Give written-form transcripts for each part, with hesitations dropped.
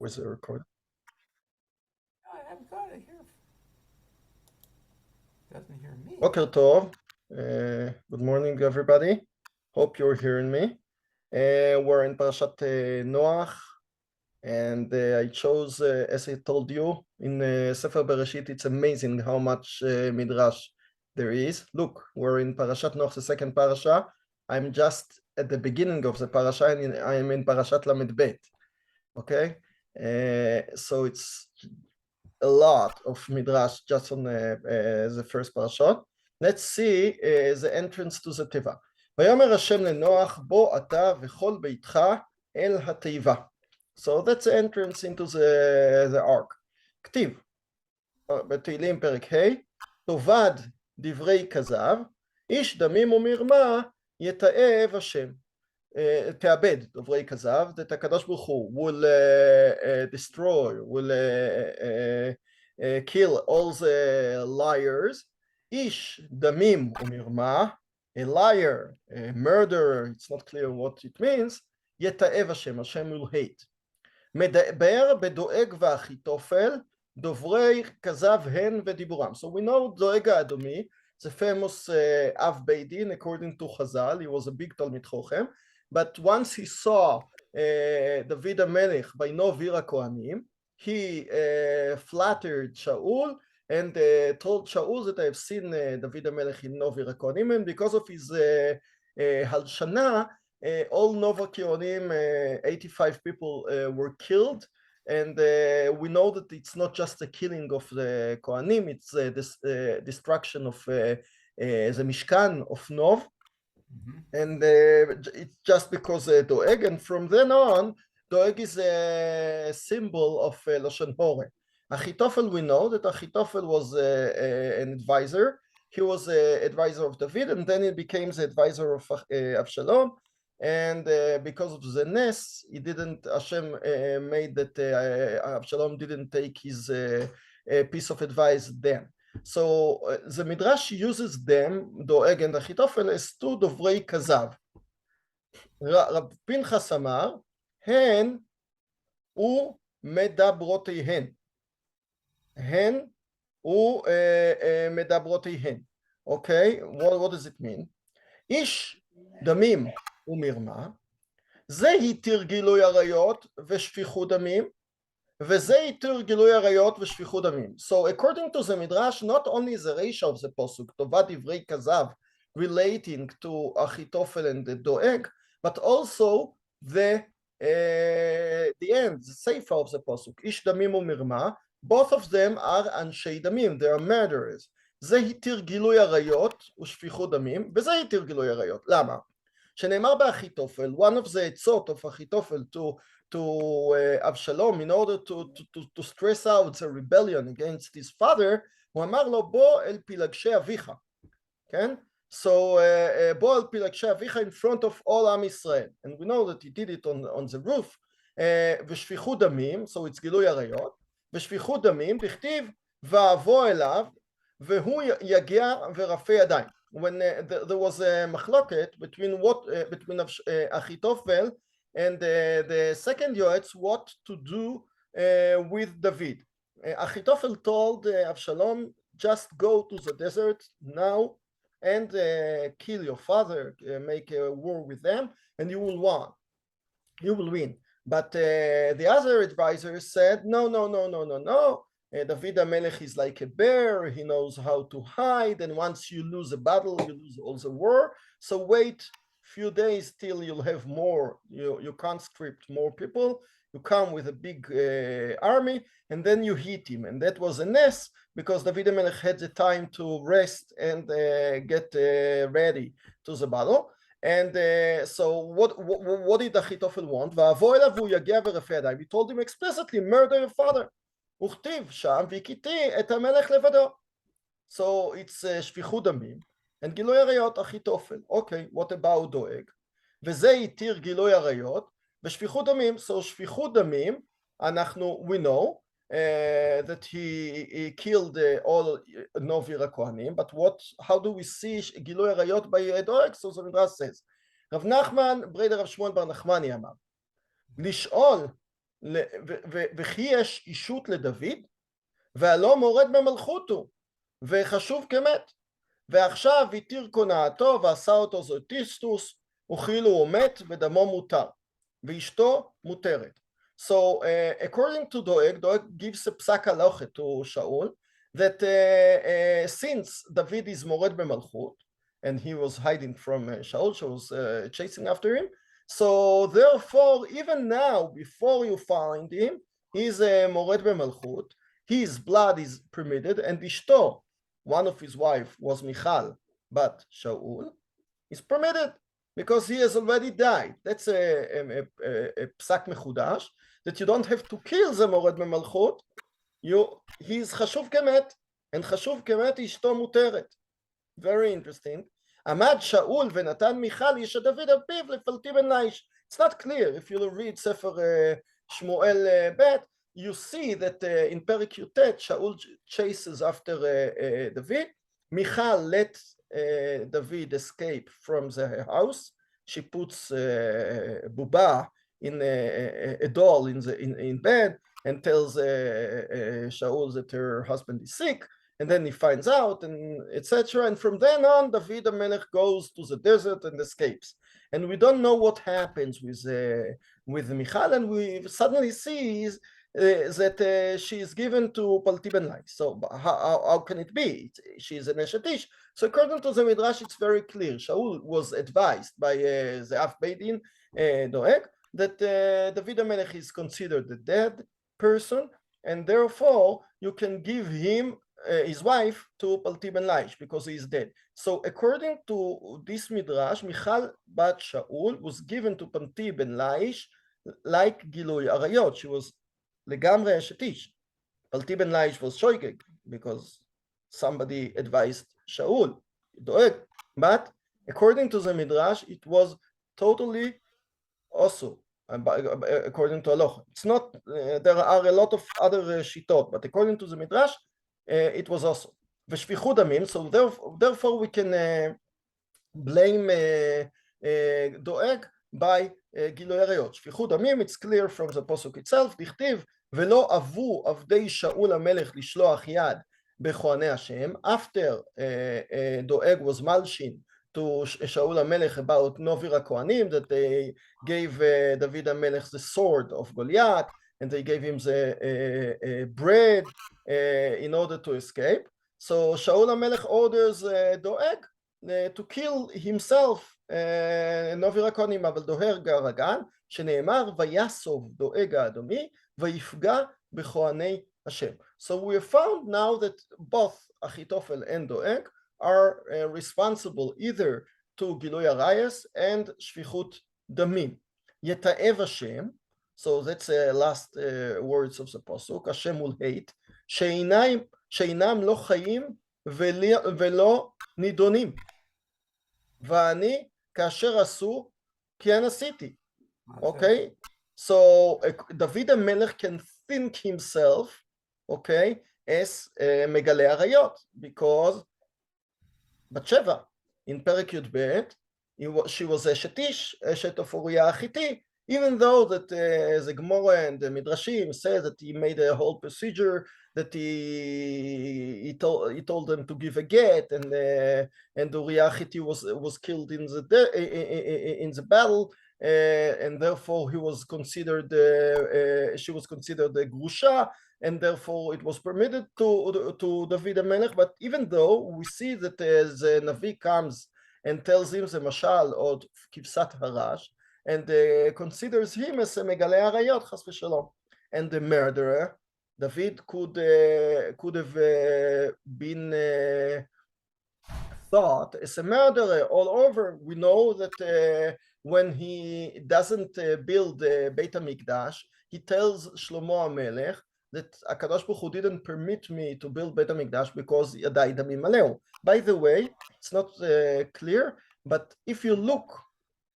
with the recording. I've got it here. Doesn't hear me. Boker Tov. Good morning, everybody. Hope you're hearing me. We're in Parshat Noach, and I chose, as I told you, in Sefer Bereshit. It's amazing how much midrash there is. Look, we're in Parashat Noach, the second parasha. I'm just at the beginning of the parasha, and I'm in Parashat Lamed Bet. Okay, so it's a lot of midrash just on the first parashat. Let's see the entrance to the תיבה. ויאמר השם לנוח בוא אתה וכל ביתך אל התיבה. So that's the entrance into the ark. כתיב בתהילים פרק ה' תאבד דברי כזב איש דמים ומרמה יתעב השם. תאבד דברי כזב, that הקדוש ברוך הוא will destroy, will kill all the liars. איש דמים ומרמה, a liar, a murderer, it's not clear what it means, יתעב השם, השם will hate. מדבר בדואג ואחיתופל, דוברי כזב הן ודיבורם. So we know דואג האדומי, the famous Av Beidin, according to Chazal, he was a big Talmid Chochem. But once he saw David HaMelech by Novir HaKohanim, he flattered Shaul and told Shaul that I have seen David HaMelech in Novir HaKohanim, and because of his Halshana, all Nova Kohanim, 85 people were killed, and we know that it's not just the killing of the Kohanim, it's this destruction of the Mishkan of Nov. And it's just because Doeg, and from then on, Doeg is a symbol of Lashon Hore. Achitophel, we know that Achitophel was an advisor. He was an advisor of David, and then he became the advisor of Avshalom. And because of the Nes, he didn't, Hashem made that Avshalom didn't take his piece of advice then. So the Midrash uses them, Doeg and Achitophel, as two דוברי כזב. רב פנחס אמר, הן ומדברותיהן. הן ומדברותיהן. Okay, what does it mean? איש דמים ומרמה, זה התיר גילוי עריות ושפיכות דמים, וזה יתיר גילוי עריות ושפיכות דמים. So according to the Midrash, not only the ratio of the posuk, תאבד דברי כזב, relating to Achitophel and the Doeg, but also the end, the seifa of the posuk, איש דמים ומרמה, both of them are אנשי דמים, they are murderers. זה יתיר גילוי עריות ושפיכות דמים, וזה יתיר גילוי עריות. למה? שנאמר באחיתופל, one of the עצות of אחיתופל to Avshalom in order to stress out the rebellion against his father, הוא אמר לו בוא אל פילגשי אביך, כן? So בוא אל פילגשי אביך in front of all עם ישראל, and we know that he did it on the roof, ושפיכות דמים, so it's גילוי עריות, ושפיכות דמים, בכתיב ואבוא אליו, והוא יגיע ורפא ידיים. When there was a machloket between Achitophel and the second Yoetz what to do with David. Achitophel told Avshalom, just go to the desert now and kill your father, make a war with them, and you will win. You will win. But the other advisors said, no. David HaMelech is like a bear, he knows how to hide, and once you lose a battle, you lose all the war. So wait few days till you'll have more, you conscript more people, you come with a big army, and then you hit him. And that was a nes, because David HaMelech had the time to rest and get ready to the battle. And so what did Achitophel want? ואבוא אליו והוא יגיע ורפא ידיים. He told him explicitly, murder your father. וכתיב שם והכיתי את המלך לבדו. So it's שפיכות דמים and גילוי עריות אחיתופל. Okay, what about דואג? וזה יתיר גילוי עריות ושפיכות דמים. So שפיכות דמים, אנחנו, we know that he killed all Novir HaKohanim, but how do we see גילוי עריות by דואג? So the Midrash says, רב נחמן, בריידר רב שמואל בר נחמני אמר, לשאול וכי יש אישות לדוד, והלא מורד במלכותו, וחשוב כמת. ועכשיו התיר קונאתו ועשה אותו זוטיסטוס, וכאילו הוא מת ודמו מותר, ואשתו מותרת. So according to Doeg gives a psak halacha to Shaul that since David is mored b'malchut and he was hiding from Shaul, Shaul was chasing after him, so therefore even now before you find him he's mored b'malchut, his blood is permitted, and ishto, one of his wife was Michal but Shaul, is permitted because he has already died. That's a psak mechudash, that you don't have to kill the mored b'malchut, he's חשוב כמת, and חשוב כמת אשתו מותרת. Very interesting. עמד שאול ונתן מיכל איש דוד על פיו לפלטי בן לאיש. It's not clear. If you read ספר שמואל ב', you see that in פרק י"ט שאול chases after David. מיכל let David escape from the house. She puts בובה in a doll in bed and tells Shaul that her husband is sick, and then he finds out, and etc. And from then on, David HaMelech goes to the desert and escapes. And we don't know what happens with Michal, and we suddenly see that she is given to Palti ben Lai. So how can it be? She is an Eshet Ish. So according to the Midrash, it's very clear. Shaul was advised by the Av Beidin Doeg that David HaMelech is considered a dead person, and therefore you can give him his wife to Palti ben Laish because he is dead. So according to this Midrash, Michal bat Shaul was given to Palti ben Laish like Gilui Arayot. She was לגמרי אשת איש. Palti ben Laish was shoigeg because somebody advised Shaul, Doeg. But according to the Midrash, it was totally also according to halacha. It's not, there are a lot of other shitot, but according to the Midrash, it was also. ושפיכות דמים, so therefore we can blame Doeg by גילוי עריות. שפיכות דמים, it's clear from the posuk itself, דכתיב, ולא אבו עבדי שאול המלך לשלוח יד בכהני השם. After Doeg was malshin to Shaul HaMelech about Novir HaKohanim, that they gave David HaMelech the sword of Goliath, and they gave him the bread in order to escape. So Shaul HaMelech orders Doeg to kill himself, Novir HaKohanim, אבל דוהר גרגן, שנאמר, ויסוב דואג האדומי, ויפגע בכהני השם. So we have found now that both Achitophel and Doeg are responsible either to Gilui Arayos and Shvichut Damim. Yeta'ev Hashem, so that's the last words of the Pasuk, Hashem will hate, שאינם לא חיים ולא נידונים, ואני כאשר עשו כן עשיתי. Okay, so David HaMelech can think himself, okay, as מגלה עריות, because Batsheva, in Perek Yud she was Eshet Ish, Eshet of Uriah HaChiti, even though that the Gemara and the Midrashim say that he made a whole procedure, that he told them to give a get, and Uriah HaChiti was killed in the battle, and therefore he was considered she was considered a grusha, and therefore it was permitted to David HaMelech. But even though we see that the Navi comes and tells him the mashal or kivsat harash, and considers him as a megalei arayot, chas v'shalom, and the murderer, David could have been thought as a murderer all over. We know that when he doesn't build Beit HaMikdash, he tells Shlomo HaMelech that HaKadosh Baruch Hu didn't permit me to build Beit HaMikdash because Yadai Damim Aleu. By the way, it's not clear, but if you look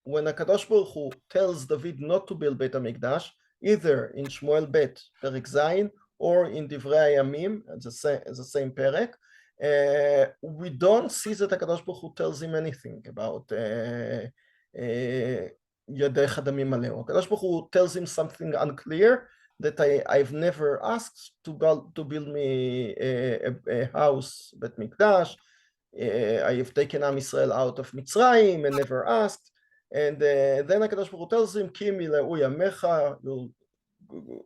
when HaKadosh Baruch Hu tells David not to build Beit HaMikdash, either in Shmuel Bet, Perek Zayin, or in Divrei Hayamim, the same Perek, we don't see that HaKadosh Baruch Hu tells him anything about Yadecha Damim Aleu. HaKadosh Baruch Hu tells him something unclear, that I've never asked to build me a house, Bet Mikdash. I have taken Am Yisrael out of Mitzrayim and never asked. And then HaKadosh Baruch Hu tells him, Ki mileu yamecha,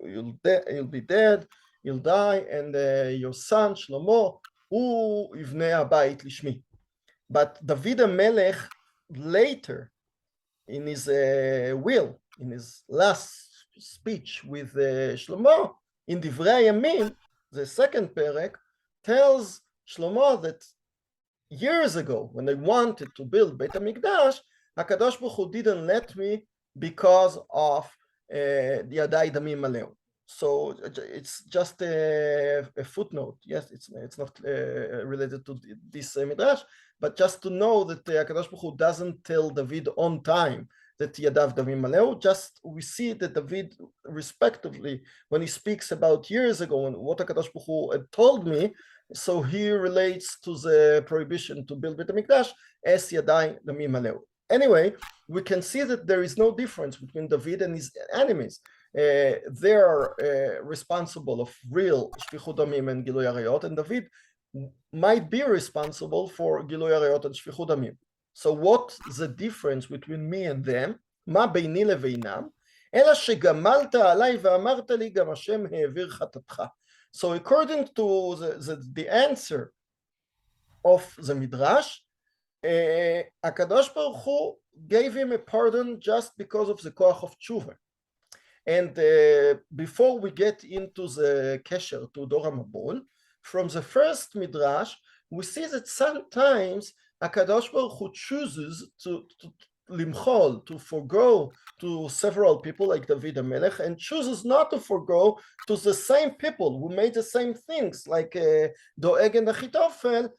you'll be dead, you'll die, and your son Shlomo, hu yivnei habayit lishmi. But David HaMelech later, in his will, in his last speech with Shlomo, in Divrei Yamim, the second perek, tells Shlomo that years ago, when I wanted to build Beit HaMikdash, HaKadosh Baruch Hu didn't let me because of the Yadai Damim Maleu. So it's just a footnote. Yes, it's not related to this midrash, but just to know that HaKadosh Baruch Hu doesn't tell David on time that Yadav Damim Maleu. Just we see that David, respectively, when he speaks about years ago and what HaKadosh Baruch Hu had told me, so he relates to the prohibition to build Beit HaMikdash as Yadai Damim Maleu. Anyway, we can see that there is no difference between David and his enemies. They are responsible of real Shfichut Damim and Gilui Arayot, and David might be responsible for Gilui Arayot and Shfichut Damim. So what's the difference between me and them? מה ביני לבינם? אלא שגמלת עליי ואמרת לי גם השם העביר חטאתך. So according to the answer of the Midrash, HaKadosh Baruch Hu gave him a pardon just because of the koach of tshuva. And before we get into the kesher to Dor HaMabul, from the first Midrash, we see that sometimes HaKadosh Baruch Hu chooses to limchol, to forgo to several people like David HaMelech, and chooses not to forgo to the same people who made the same things, like Doeg and Achitophel,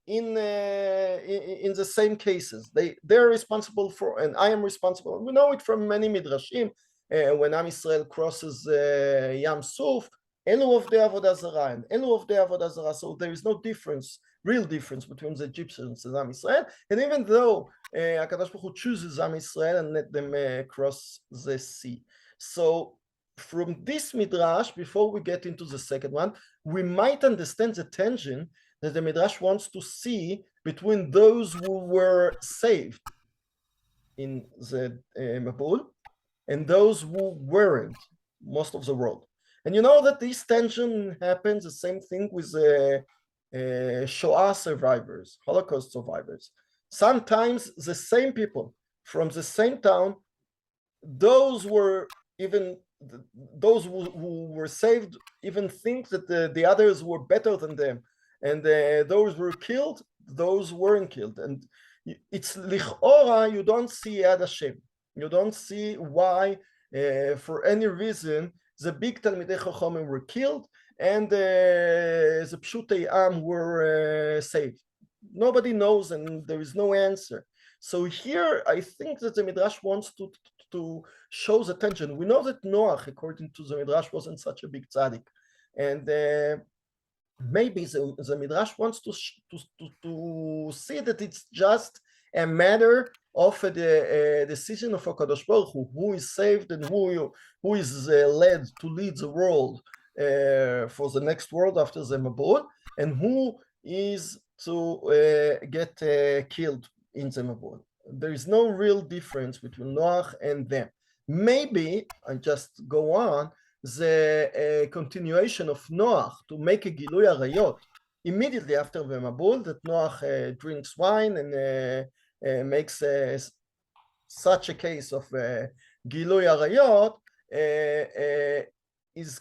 in the same cases. They're responsible for, and I am responsible. We know it from many midrashim. When Am Yisrael crosses Yam Suf, Elu of the Avodah Zarah and Elu of the Avodah Zarah. So there is no difference, real difference between the Egyptians and Am Yisrael. And even though HaKadosh Baruch Hu chooses Am Yisrael and let them cross the sea. So from this midrash, before we get into the second one, we might understand the tension that the midrash wants to see between those who were saved in the Mabul and those who weren't, most of the world. And you know that this tension happens, the same thing with Shoah survivors, Holocaust survivors. Sometimes the same people from the same town, those who were saved even think that the others were better than them. And those were killed, those weren't killed. And it's lichora, you don't see Yad Hashem. You don't see why, for any reason, the big Talmidei Chachamim were killed and the Pshutei Am were saved. Nobody knows, and there is no answer. So here, I think that the Midrash wants to show the tension. We know that Noach, according to the Midrash, wasn't such a big tzaddik, and maybe the Midrash wants to see that it's just a matter of the decision of HaKadosh Baruch Hu, who is saved and who is led to lead the world for the next world after the Mabul, and who is to get killed in the Mabul. There is no real difference between Noach and them. Maybe, I just go on, the continuation of Noach to make a Gilui Arayot immediately after the Mabul, that Noach drinks wine and makes such a case of Gilui Arayot is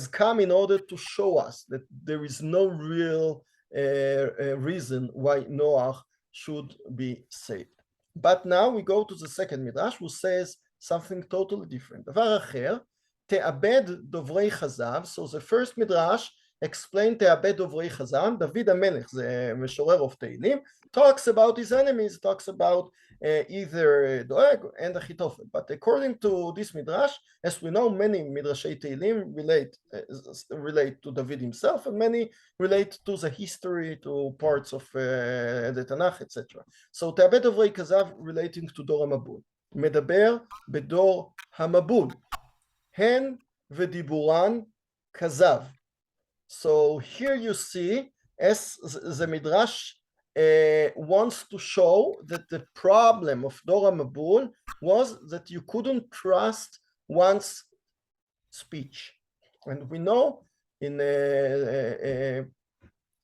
come in order to show us that there is no real reason why Noach should be saved. But now we go to the second Midrash, who says something totally different. דבר אחר, תאבד דוברי חזב. So the first Midrash explained תאבד דוברי חזב. דוד המלך, זה משורר of תהילים, talks about his enemies, talks about either Doeg and Achitophel. But according to this Midrash, as we know, many Midrashei Tehillim relate to David himself, and many relate to the history, to parts of the Tanakh, etc. So תאבד דוברי כזב relating to Dor HaMabul. מדבר בדור המבול, הן ודיבורן כזב. So here you see, as the Midrash wants to show that the problem of Dor HaMabul was that you couldn't trust one's speech. And we know in the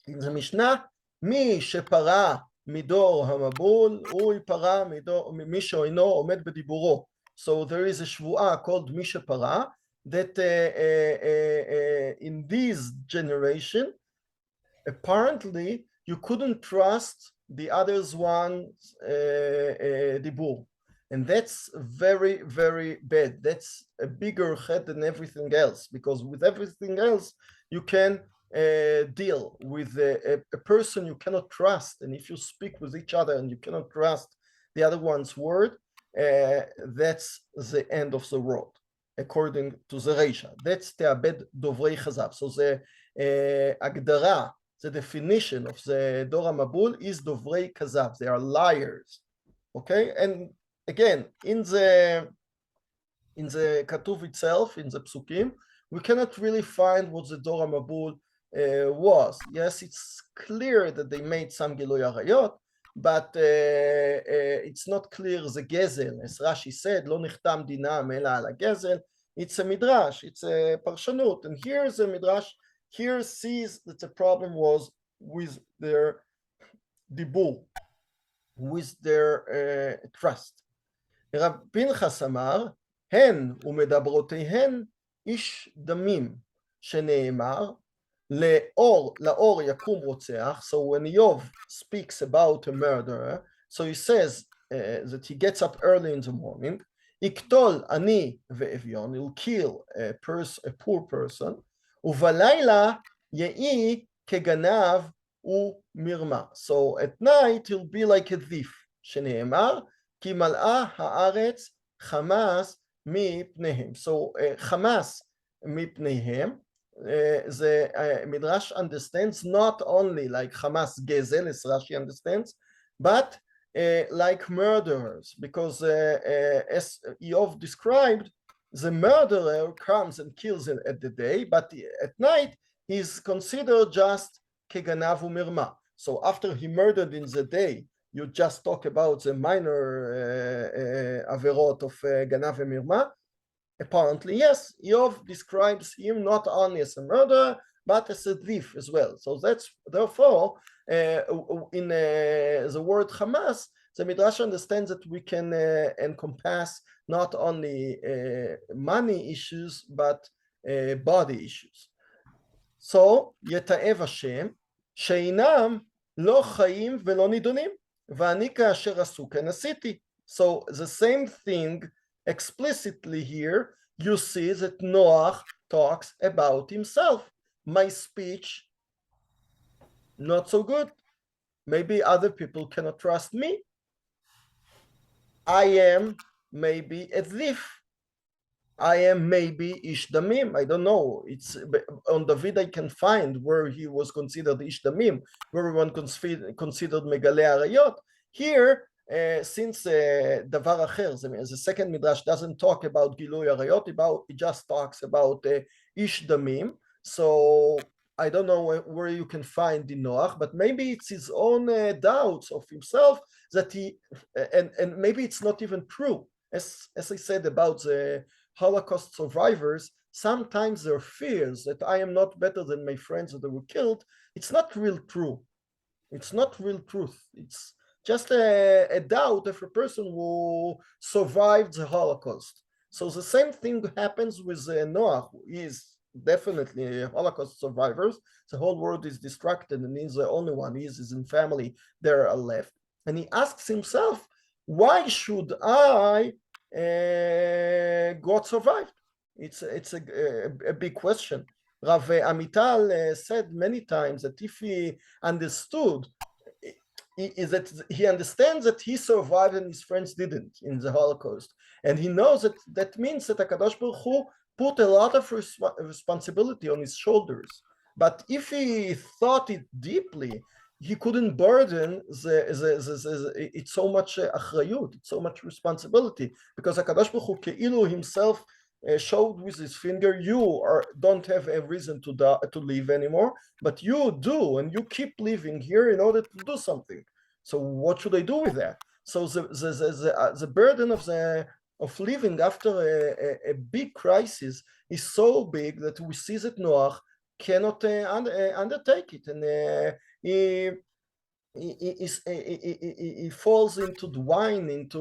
Mishnah, מי שפרע מדור המבול, הוא ייפרע ממי שאינו עומד בדיבורו. So there is a שבועה called מי שפרע, that in this generation, apparently you couldn't trust the other's one's dibur. And that's very, very bad. That's a bigger head than everything else, because with everything else, you can deal with a person you cannot trust. And if you speak with each other and you cannot trust the other one's word, that's the end of the world, according to the Reisha. That's תאבד דוברי חזב. So the הגדרה, the definition of the Dor HaMabul is דוברי כזב. They are liars. Okay? And again, in the Katuv itself, in the Psukim, we cannot really find what the Dor HaMabul was. Yes, it's clear that they made some Gilui Arayot, but it's not clear the Gezel, as Rashi said, לא נחתם דינם אלא על הגזל. It's a midrash, it's a parshanut, and here's a midrash. Here sees that the problem was with their dibur, with their trust. רב פנחס אמר, הן ומדברותיהן איש דמים, שנאמר, לאור יקום רוצח. So when Yov speaks about a murderer, so he says that he gets up early in the morning, יקטול עני ואביון, he'll kill a poor person, ובלילה יהי כגנב ומרמה. So at night he'll be like a thief, שנאמר, כי מלאה הארץ חמאס מפניהם. So חמאס מפניהם, the Midrash understands not only like Hamas Gezel, as Rashi understands, but like murderers, because as Yov described, the murderer comes and kills at the day, but at night he's considered just keganav umirma. So after he murdered in the day, you just talk about the minor averot of ganav and mirma. Apparently, yes, Yov describes him not only as a murderer, but as a thief as well. So that's therefore, in the word Hamas, the Midrash understands that we can encompass not only money issues, but body issues. So, יתעב השם, שאינם לא חיים ולא נידונים, ואני כאשר עשו כן עשיתי. So, the same thing explicitly here, you see that Noach talks about himself. My speech, not so good. Maybe other people cannot trust me. I am maybe a thief. I am maybe Ish Damim. I don't know. It's on David I can find where he was considered Ish Damim, where everyone considered Megalei Arayot. Here, since Davar Acher, the second Midrash doesn't talk about Gilui Arayot, it just talks about Ish Damim. So I don't know where you can find in Noach, but maybe it's his own doubts of himself that he, and maybe it's not even true. As I said about the Holocaust survivors, sometimes their fears that I am not better than my friends that were killed, it's not real true. It's not real truth. It's just a doubt of a person who survived the Holocaust. So the same thing happens with Noach, who is definitely a Holocaust survivors. The whole world is distracted and he's the only one. He is his family there are left. And he asks himself, why should I God survived? It's a big question. Rav Amital said many times that if he understood, that he understands that he survived and his friends didn't in the Holocaust, and he knows that that means that HaKadosh Baruch Hu put a lot of responsibility on his shoulders. But if he thought it deeply, he couldn't burden it's so much אחריות, it's so much responsibility, because הקדוש ברוך הוא כאילו himself showed with his finger, don't have a reason to live anymore, but you do, and you keep living here in order to do something. So what should I do with that? So the burden of living after a big crisis is so big that we see that Noach cannot undertake it, and he falls into dwine, into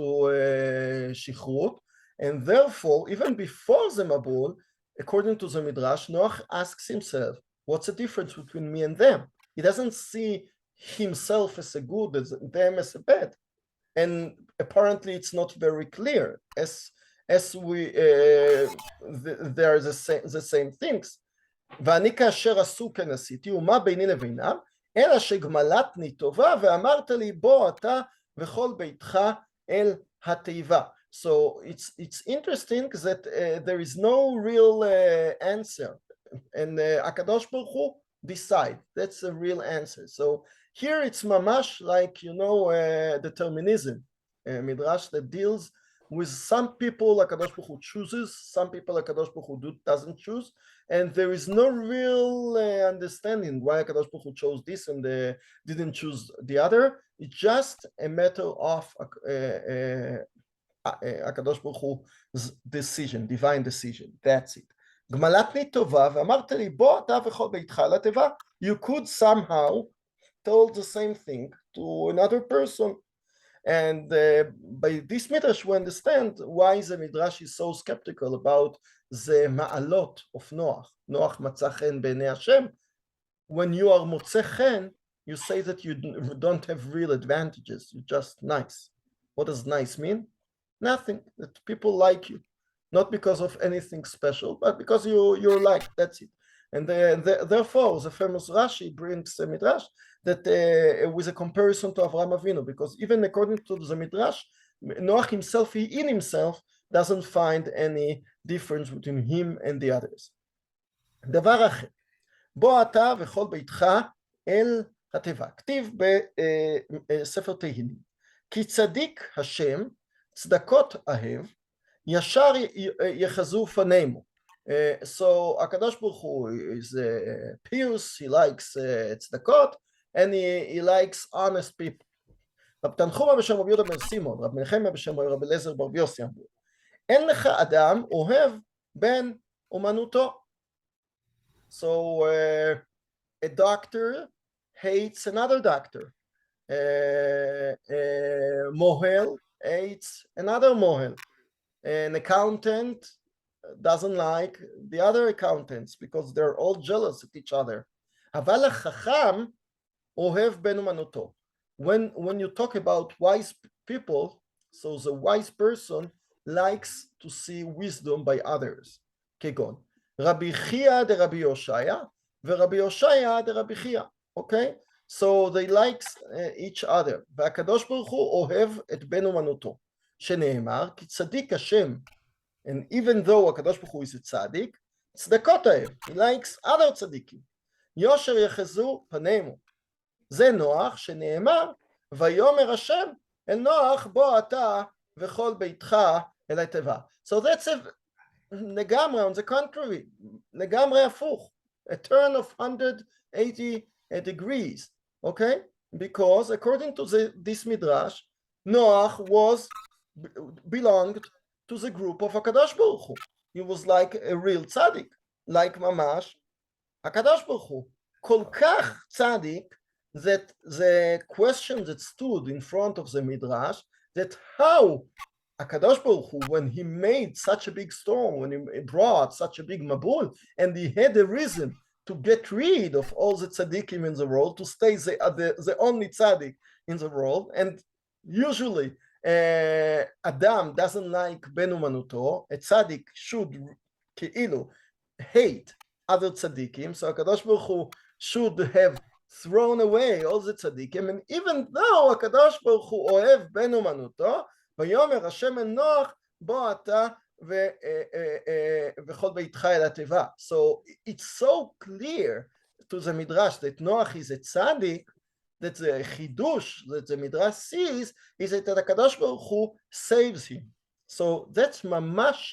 shichrut, and therefore even before the Mabul, according to the Midrash, Noach asks himself, what's the difference between me and them? He doesn't see himself as a good, as them as a bad, and apparently it's not very clear as we they are the same things. ואני כאשר עשו כן עשיתי, ומה ביני לבינם, אלא שגמלתני טובה, ואמרת לי בוא אתה וכל ביתך אל התיבה. So it's interesting that there is no real answer, and הקדוש ברוך הוא decide. That's the real answer. So here it's mamash like, determinism, midrash that deals with some people HaKadosh Baruch Hu chooses, some people HaKadosh Baruch Hu doesn't choose, and there is no real understanding why HaKadosh Baruch Hu chose this and didn't choose the other. It's just a matter of HaKadosh Baruch Hu's decision, divine decision. That's it. גמלתני טובה ואמרת לי בוא אתה וכל ביתך לתיבה. You could somehow tell the same thing to another person. And by this midrash we understand why the midrash is so skeptical about the ma'alot of Noach. Noach מצא חן בעיני השם. When you are מוצא חן, you say that you don't have real advantages, you're just nice. What does nice mean? Nothing. That people like you, not because of anything special, but because you're liked. That's it. And therefore the famous Rashi brings a midrash that with a comparison to Avraham Avinu, because even according to the midrash, Noach himself, he in himself doesn't find any difference between him and the others. דבר אחר, בוא אתה וכל ביתך אל התיבה. כתיב בספר תהילים, כי צדיק השם, צדקות אהב, ישר יחזו פנינו. So HaKadosh Baruch Hu is pious, he likes tzedakot, and he likes honest people. רב תנחומא בשם רבי יהודה בן סימון, רב מנחמיה בשם רבי אליעזר בר יוסי אמרו, אין לך אדם אוהב בן אומנותו. So a doctor hates another doctor. Mohel hates another mohel. An accountant doesn't like the other accountants because they're all jealous of each other. אבל החכם אוהב בן אומנותו. When you talk about wise people, so the wise person likes to see wisdom by others. כגון רבי חייא דרבי יושעיה ורבי יושעיה דרבי חייא. Okay? So they like each other. והקדוש ברוך הוא אוהב את בן אומנותו. שנאמר כי צדיק השם. And even though HaKadosh Baruch Hu is a tzaddik, tzedakot ahev, he likes other tzaddikim. יושר יחזו פנינו. זה נוח שנאמר, ויאמר השם אל נוח בוא אתה וכל ביתך אל התיבה. So that's לגמרי on the contrary, לגמרי הפוך, a turn of 180 degrees, okay? Because according to this midrash, Noach belonged to the group of HaKadosh Baruch Hu. He was like a real tzaddik, like mamash HaKadosh Baruch Hu. כל כך tzaddik that the question that stood in front of the midrash, that how HaKadosh Baruch Hu, when he made such a big storm, when he brought such a big mabul, and he had a reason to get rid of all the tzaddikim in the world, to stay the only tzaddik in the world, and usually Adam doesn't like ben umanuto, a tzaddik should כאילו hate other tzaddikim, so HaKadosh Baruch Hu should have thrown away all the tzaddikim, and even though HaKadosh Baruch Hu ohev ben umanuto, ויאמר השם אל נוח בוא אתה וכל ביתך אל התיבה. So it's so clear to the midrash that Noach is a tzaddik that the chidush that the Midrash sees is that the Kadosh Baruch Hu saves him. So that's mamash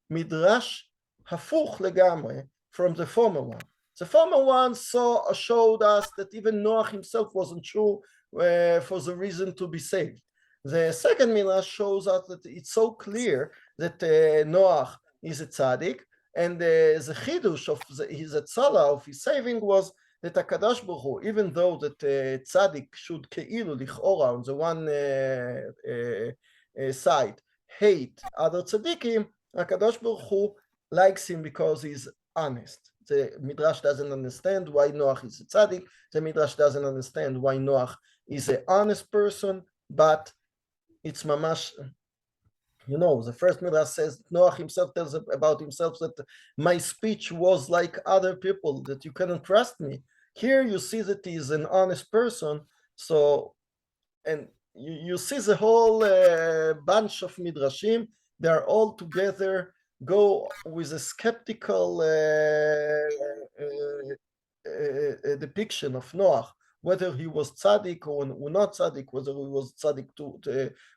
Midrash hafuch legamre from the former one. The former one showed us that even Noach himself wasn't true for the reason to be saved. The second Midrash shows us that it's so clear that Noach is a tzaddik, and the chidush of his tzala, of his saving, was that HaKadosh Baruch Hu, even though that tzaddik should כאילו לכאורה on the one side hate other tzaddikim, HaKadosh Baruch Hu likes him because he's honest. The Midrash doesn't understand why Noach is a tzaddik. The Midrash doesn't understand why Noach is an honest person, but it's mamash. You know, the first Midrash says Noach himself tells about himself that my speech was like other people, that you cannot trust me. Here you see that he is an honest person. So, and you see the whole bunch of Midrashim, they're all together, go with a skeptical depiction of Noach, whether he was tzaddik or not tzaddik, whether he was tzaddik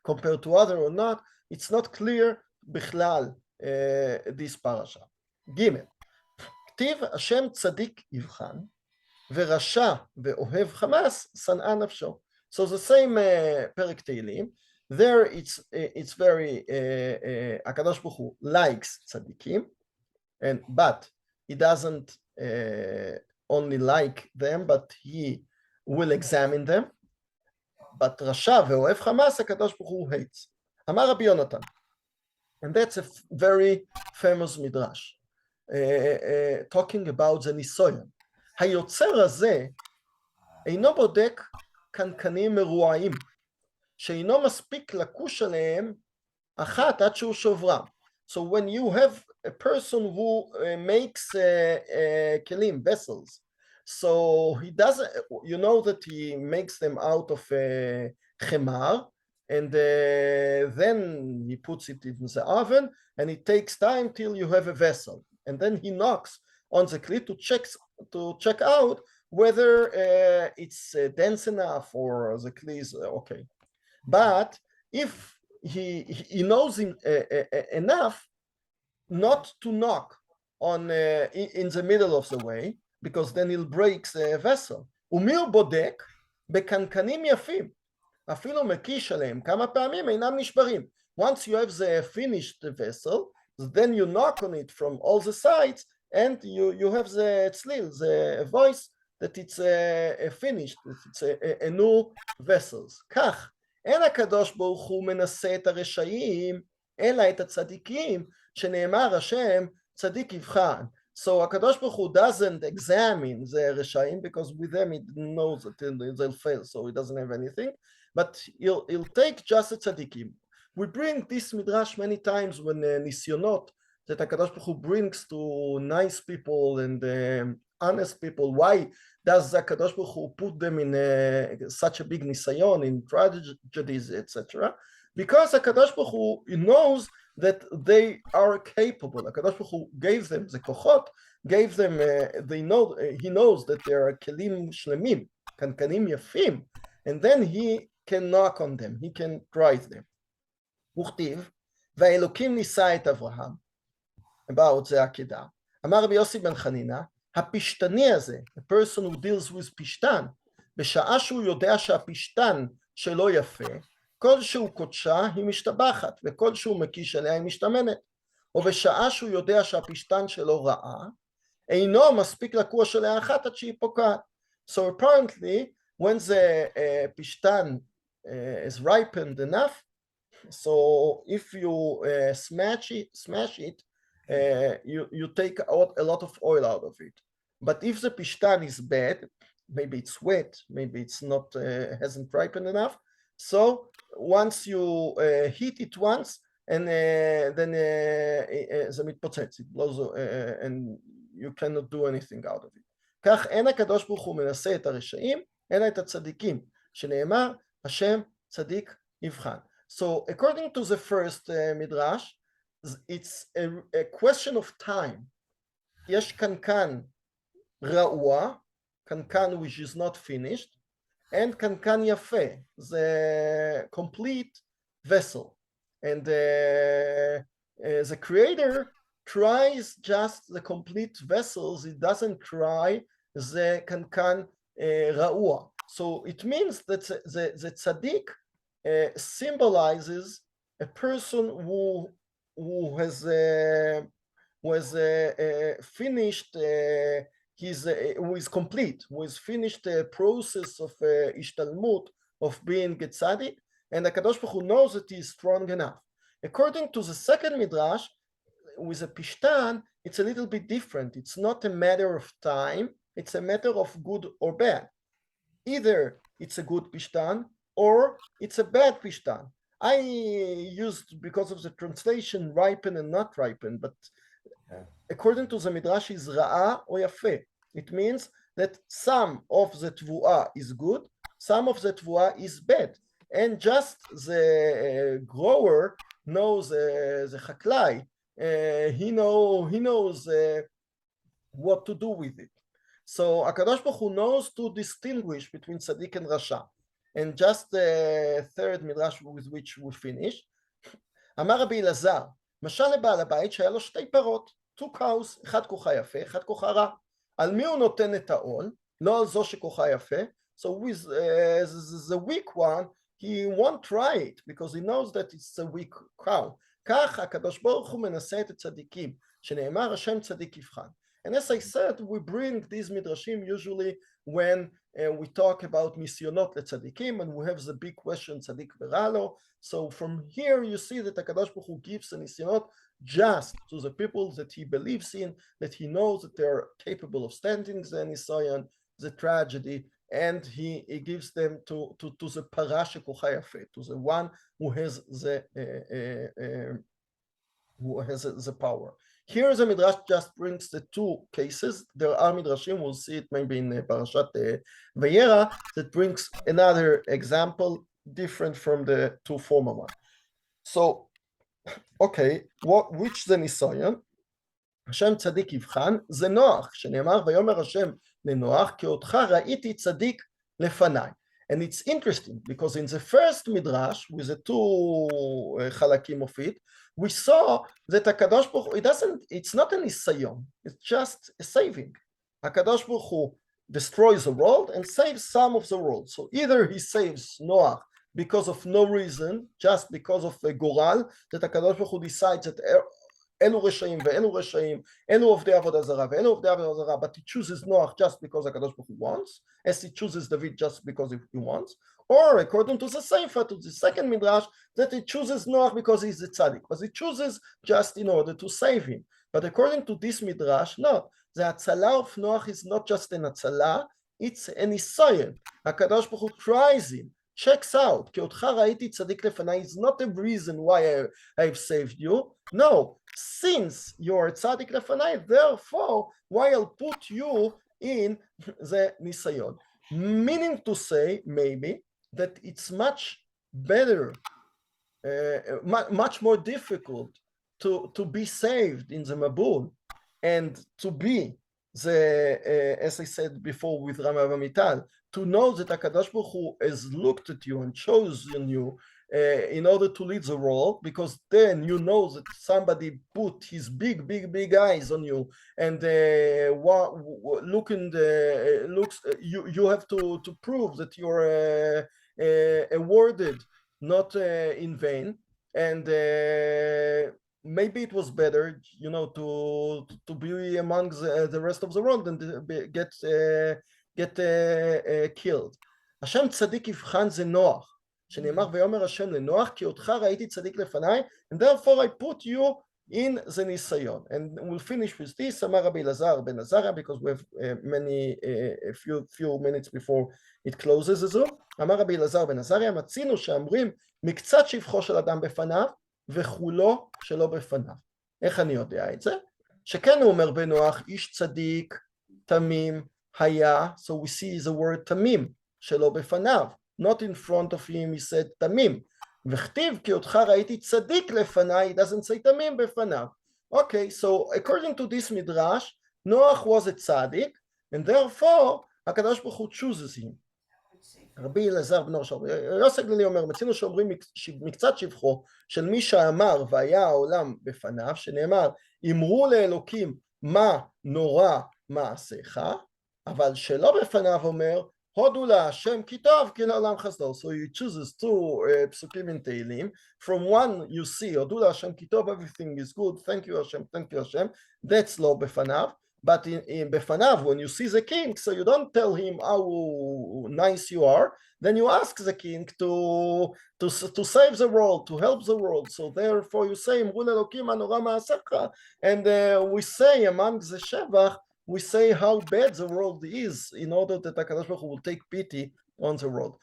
compared to other or not. It's not clear בכלל this parasha. ג' כתיב השם צדיק יבחן ורשע ואוהב חמאס שנאה נפשו. So the same פרק תהילים, there it's very הקדוש ברוך הוא likes צדיקים, but he doesn't only like them, but he will examine them. But רשע ואוהב חמאס הקדוש ברוך הוא hates. אמר רבי יונתן, and that's a very famous midrash, talking about the ניסויון. היוצר הזה אינו בודק קנקנים מרועעים, שאינו מספיק לקוש עליהם אחת עד שהוא שוברם. So when you have a person who makes kelim, vessels, so he doesn't, you know that he makes them out of chemar, and then he puts it in the oven, and it takes time till you have a vessel, and then he knocks on the kli to check out whether it's dense enough or the kli is okay. But if he knows enough not to knock on in the middle of the way, because then he'll break the vessel. ומי הוא בודק? בקנקנים יפים. אפילו מקיש עליהם כמה פעמים אינם נשברים. Once you have the finished vessel, then you knock on it from all the sides, and you have the tzlil, the voice that it's finished, it's a new vessels. כך, אין הקדוש ברוך הוא מנסה את הרשעים, אלא את הצדיקים, שנאמר השם צדיק יבחן. So HaKadosh Baruch Hu doesn't examine the Reshaim, because with them he knows that they'll fail, so he doesn't have anything. But he'll take just the tzaddikim. We bring this midrash many times when nisyonot that HaKadosh Baruch Hu brings to nice people and honest people. Why does HaKadosh Baruch Hu put them in such a big nisayon, in tragedies, etc.? Because HaKadosh Baruch Hu knows that they are capable. HaKadosh Baruch Hu gave them the kochot, gave them, he knows that they are kelim shlemim, kankanim yafim, and then he can knock on them, he can drive them. וכתיב, והאלוקים ניסה את אברהם, about the עקדה. אמר רבי יוסי בן חנינה, הפשטני הזה, the person who deals with פשטן, בשעה שהוא יודע שהפשטן שלו יפה, כל שהוא קודשה היא משתבחת, וכל שהוא מקיש עליה היא משתמנת. או בשעה שהוא יודע שהפשטן שלו רעה, אינו מספיק לקוש עליה אחת עד שהיא פוקעת. So apparently, when the פשטן is ripened enough, so if you smash it, you take out a lot of oil out of it. But if the pishtan is bad, maybe it's wet, maybe it's not hasn't ripened enough, so once you heat it once, and then זה מתפוצץ, it blows, and you cannot do anything out of it. כך אין הקדוש ברוך הוא מנסה את הרשעים, אלא את הצדיקים, שנאמר, השם צדיק יבחן. So according to the first midrash, it's a question of time. יש קנקן רעוע, קנקן which is not finished, and קנקן יפה, the complete vessel. And the creator tries just the complete vessels, it doesn't try the קנקן רעוע. So it means that the tzaddik symbolizes a person who has finished who is complete, who has finished the process of ishtalmut, of being a tzaddik, and the Kadosh Baruch Hu knows that he is strong enough. According to the second midrash, with a pishtan, it's a little bit different. It's not a matter of time, it's a matter of good or bad. Either it's a good pishtan or it's a bad pishtan. I used, because of the translation, ripen and not ripen, but according to the midrash is ra'a or yafe. It means that some of the tvua is good, some of the tvua is bad, and just the grower knows, the chaklai, he knows what to do with it. So HaKadosh Baruch Hu knows to distinguish between tzaddik and rasha. And just the third midrash with which we finish, אמר רבי אלעזר, משל לבעל הבית שהיה לו שתי פרות, two cows, אחד כוחה יפה, אחד כוחה רע. על מי הוא נותן את העול? לא על זו שכוחה יפה. So with the weak one, he won't try it, because he knows that it's a weak cow. כך הקדוש ברוך הוא מנסה את הצדיקים, שנאמר השם צדיק יבחן. And as I said, we bring these midrashim usually when we talk about misyonot letzadikim, and we have the big question tzadik veralo. So from here you see that HaKadosh Baruch Hu gives a nisyonot just to the people that he believes in, that he knows that they are capable of standing the nisayon, the tragedy, and he gives them to the parasha kocha yafe, to the one who has the power. Here the midrash just brings the two cases. There are midrashim, we'll see it maybe in Parashat Vayera, that brings another example different from the two former ones. So, okay, which the nisayon? השם צדיק יבחן, זה נוח, שנאמר ויאמר השם לנוח, כי אותך ראיתי צדיק לפניי. And it's interesting, because in the first midrash, with the two חלקים of it, we saw that HaKadosh Baruch Hu, it's not a nisayon, it's just a saving. HaKadosh Baruch Hu destroys the world and saves some of the world. So either he saves Noach because of no reason, just because of a goral, that HaKadosh Baruch Hu decides that אלו רשעים ואלו רשעים, אלו עובדי עבודה זרה ואלו עובדי עבודה זרה, but he chooses Noach just because HaKadosh Baruch Hu wants, as he chooses David just because he wants, or according to the Sefer, to the second midrash, that he chooses Noach because he's a tzaddik, but he chooses just in order to save him. But according to this midrash, no, the Hatzalah of Noach is not just an Hatzalah, it's an nisayon. HaKadosh Baruch Hu tries him, checks out, כי אותך ראיתי צדיק לפניי is not the reason why I've saved you, no, since you're tzaddik lefanai, therefore, why I'll put you in the nisayon. Meaning to say, maybe, that it's much better, much more difficult to be saved in the Mabul and to be the, as I said before with Rama Mital, to know that HaKadosh Baruch Hu has looked at you and chosen you in order to lead the role, because then you know that somebody put his big eyes on you, and you have to prove that you're awarded not in vain, and maybe it was better, to be among the rest of the world than to get killed. השם צדיק יבחן זה נוח, שנאמר ויאמר השם לנוח, כי אותך ראיתי צדיק לפניי, and therefore I put you in the nisayon. And we'll finish with this. אמר רבי אלעזר בן עזריה, because we have a few minutes before it closes הזו. אמר רבי אלעזר בן עזריה, מצינו שאומרים מקצת שבחו של אדם בפניו וכולו שלא בפניו. איך אני יודע את זה? שכן הוא אומר בנוח, איש צדיק, תמים, היה, so we see the word תמים, שלא בפניו. Not in front of him, he said תמים. וכתיב כי אותך ראיתי צדיק לפניי, he doesn't say תמים בפניו. Okay, so according to this midrash, Noach was a tzaddik, and therefore, HaKadosh Baruch Hu chooses him. רבי אלעזר בנו של יוסי גלילי אומר, מצינו שאומרים מקצת שבחו של מי שאמר והיה העולם בפניו, שנאמר אמרו לאלוקים מה נורא מעשיך, אבל שלא בפניו אומר הודו להשם כי טוב כי לעולם חסדו. So he chooses two פסוקים in תהילים. From one you see הודו להשם כי טוב, everything is good, thank you השם, that's לא בפניו. But in בפניו, when you see the king, so you don't tell him how nice you are, then you ask the king to save the world, to help the world. So therefore you say, אמרו לאלוקים הנורא מעשיך, and we say among the שבח, we say how bad the world is, in order that HaKadosh Baruch Hu will take pity on the world.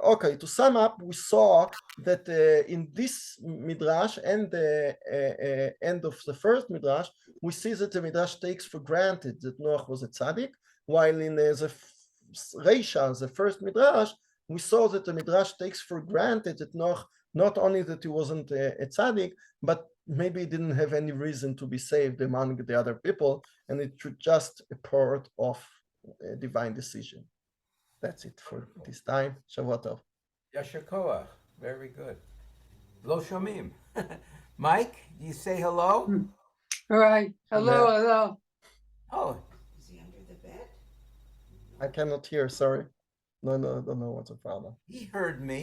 Okay, to sum up, we saw that in this midrash and the end of the first midrash, we see that the midrash takes for granted that Noach was a tzaddik, while in the Reisha, the first midrash, we saw that the midrash takes for granted that Noach, not only that he wasn't a tzaddik, but maybe he didn't have any reason to be saved among the other people, and it was just a part of a divine decision. That's it for this time. Shavua tov. Yasher koach. Very good. Lo shomim. Mike, you say hello? All right. Hello. Oh. Is he under the bed? I cannot hear, sorry. No, I don't know what's the problem. He heard me.